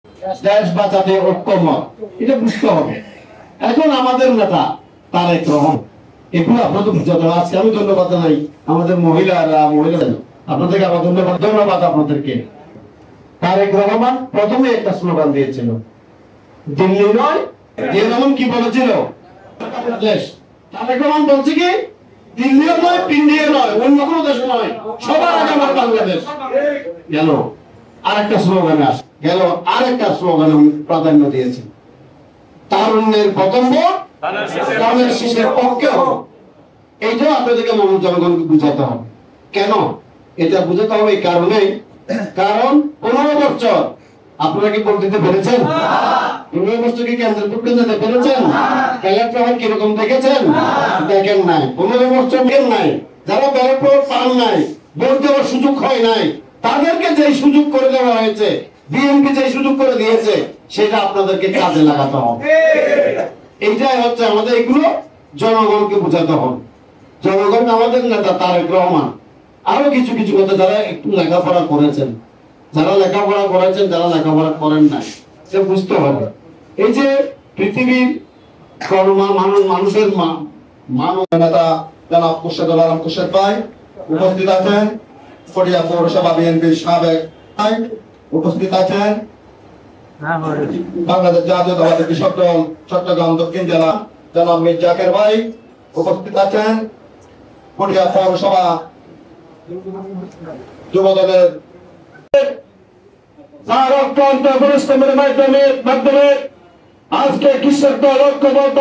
দেশ বাঁচাতে ঐক্যমত, এটা বুঝতে হবে। এখন আমাদের নেতা তারেক রহমান, এগুলো আপনাদের বুঝাতে হবে। আজকে আমি ধন্যবাদ জানাই আমাদের মহিলারা, আপনাদেরকে আমার ধন্যবাদ আপনাদেরকে। তারেক রহমান প্রথমে একটা স্লোগান দিয়েছিল, দিল্লি নয়। জিয়া রহমান কি বলেছিল? বাংলাদেশ। তারেক রহমান বলছে কি, দিল্লিও নয়, পিন্ডিও নয়, অন্য কোনো দেশ নয়, সবার আগে আমার বাংলাদেশ। গেল আরেকটা স্লোগানে আস গেল আরেকটা স্লোগানে প্রাধান্য দিয়েছে, তারুণ্যের প্রথম ভোট ধানের শীষের পক্ষে হোক। এইটাও আপনাদেরকে জনগণকে বুঝাতে হবে। কেন এটা বুঝাতে হবে? এই কারণে, কারণ 15 বছর আপনারা কি ভোট দিতে পেরেছেন? 15 বছর কি কেন্দ্রের ভোট দিতে পেরেছেন? ব্যালট পেপার কিরকম দেখেছেন? দেখেন নাই। 15 বছর দেখেন নাই। যারা ব্যালট পেপার পান নাই, ভোট দেওয়ার সুযোগ হয় নাই, তাদেরকে যে সুযোগ করে দেওয়া হয়েছে, বিএনপি যে সুযোগ করে দিয়েছে, সেটা আপনাদেরকে কাজে লাগাতে হবে। এইটাই হচ্ছে আমাদের, এগুলো জনগণকে বোঝাতে হবে। জনগণ আমাদের নেতা তারেক রহমান আরো কিছু কিছু কথা, যারা একটু লেখাপড়া করেছেন, যারা লেখাপড়া করেছেন, যারা লেখাপড়া করেন নাই, সে বুঝতে হবে। এই যে পৃথিবীর মানুষের মানব নেতা জনাব খুরশেদুল আলম খুরশেদ ভাই উপস্থিত আছেন, ফটিয়া পৌরসভা বিএনপির সাবেক উপস্থিত আছেন, বাংলাদেশ জাতীয়তাবাদী কৃষক দল চট্টগ্রাম দক্ষিণ জেলা জনাব মীর জাকের ভাই উপস্থিত আছেন, ফটিয়া পৌরসভা যুব দলের মাধ্যমে আজকে কৃষক দল ঐক্যবদ্ধ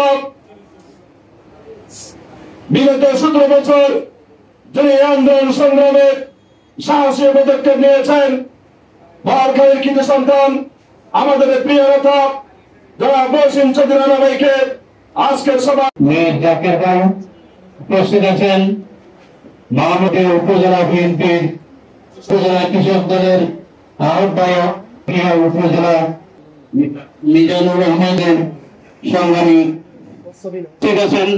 বিগত 17 বছর যিনি আন্দোলন সংগ্রামে সাহসী পদক্ষেপ নিয়েছেন, বরখালীর কৃতি সন্তান আমাদের প্রিয় নেতা যারা মহসিন চৌধুরী রানা ভাইকে আজকের সভা মীর জাকের ভাই উপস্থিত আছেন, মাহমুদপুর উপজেলা বিএনপির উপজেলা কৃষক দলের আহ্বায়ক, উপজেলা মিজানুর রহমানের সংগ্রামী ঠিক আছেন,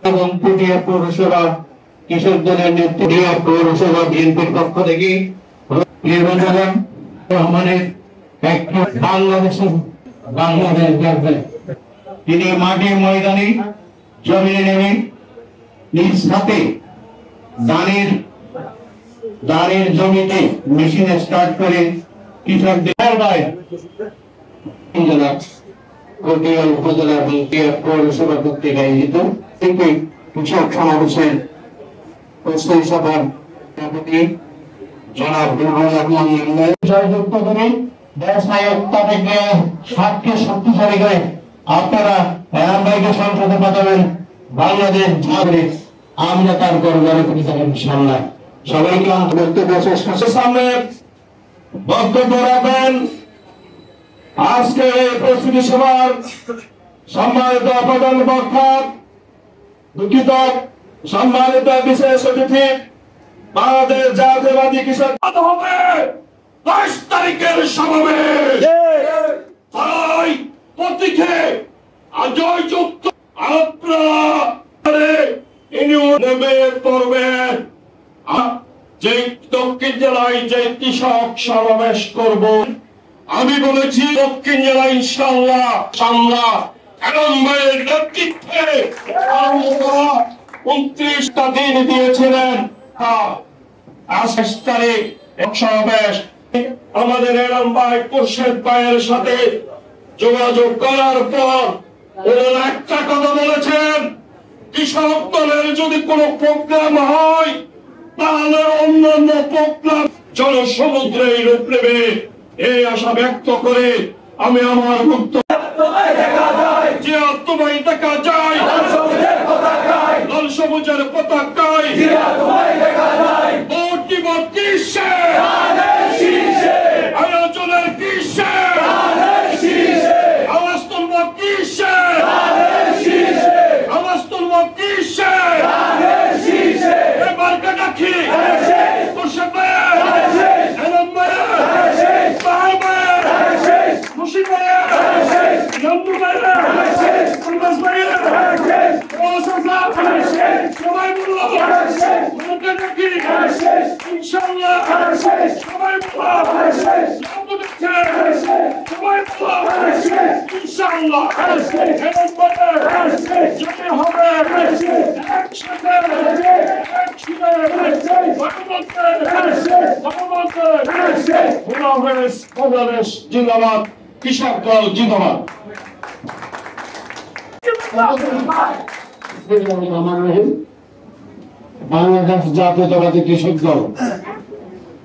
এবং পুটিয়া পৌরসভা কৃষক দলের নেতৃত্ব পৌরসভা বিএনপির পক্ষ থেকে রহমানের বাংলাদেশ গর্বে তিনি মাঠে ময়দানে জমিনে নেমে নিজ হাতে দানের জমিতে মেশিনে স্টার্ট করে কৃষকদের উপজেলা পৌরসভা কর্তৃক আয়োজিত কৃষক সমাবেশের প্রস্তুতি সভার সভাপতি জনাব রহমান জয়যুক্ত করে দেশ নায়ক তাদেরকে সাতকে শক্তিশালী করে আপনারা ভাইকে সংসদে পাঠাবেন। বাংলাদেশ ঝাড়ে আমরা তার গর্বের করে থাকেন ইনশাআল্লাহ। সবাইকে বক্তব্য সামনে বক্তব্য রাখবেন আজকে এই প্রস্তুতি সভার সম্মানিত প্রধান বক্তা, দুঃখিত সম্মানিত বিশেষ অতিথি, বাংলাদেশ জাতীয়তাবাদী কৃষক হবে 10 তারিখের সমাবেশ প্রতীকে জয়যুক্ত আপনারা নেমে পড়বেন। যে দক্ষিণ জেলায় যে কৃষক সমাবেশ করব, আমি বলেছি দক্ষিণ জেলায় ইনশাআল্লাহ সামলা এরম ভাইয়ের নেতৃত্বে 29টা দিন দিয়েছিলেন। 28 তারিখ সমাবেশ আমাদের এরম ভাই খুরশেদ ভাইয়ের সাথে যোগাযোগ করার পর ওনারা একটা কথা বলেছেন, কৃষক দলের যদি কোনো প্রোগ্রাম হয় তাহলে অন্যান্য প্রোগ্রাম জনসমুদ্রে রূপ নেবে। এই আশা ব্যক্ত করে আমি আমার বক্তব্য যে তোমায় দেখা যায় লাল সবুজের পতাকায় ভোট দিব কিসে, আয়োজনের কিসে, আওয়াজ তুলব কিসে, আওয়াজ তুলব কিসে, এবার কাটাখি খুরশেদ ভাই, এনাম ভাই, বাহার ভাই, মুশিদ ভাই, নন্দু ভাই, কুলবাস ভাই, সবাই বললো কাটাখি ইনশাআল্লাহ, সবাই বললো সবাই ইনশাআল্লাহ যেতে হবে একসাথে বাংলাদেশ জিন্দাবাদ, কৃষক দল জিন্দাবাদ। বাংলাদেশ জাতীয়তাবাদী কৃষক দল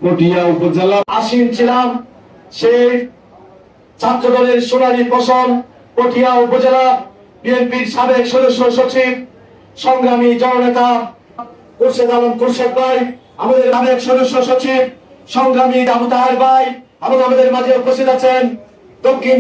পটিয়া উপজেলা আসীন ছিলাম সেই ছাত্র দলের সোনালী ফসল পটিয়া উপজেলা বিএনপির সাবেক সদস্য সচিব সংগ্রামী জননেতা খুরশেদ আলম খুরশেদ ভাই, আমাদের সাবেক সদস্য সচিব সংগ্রামী আবু তাহের ভাই এবং আমাদের মাঝে উপস্থিত আছেন দক্ষিণ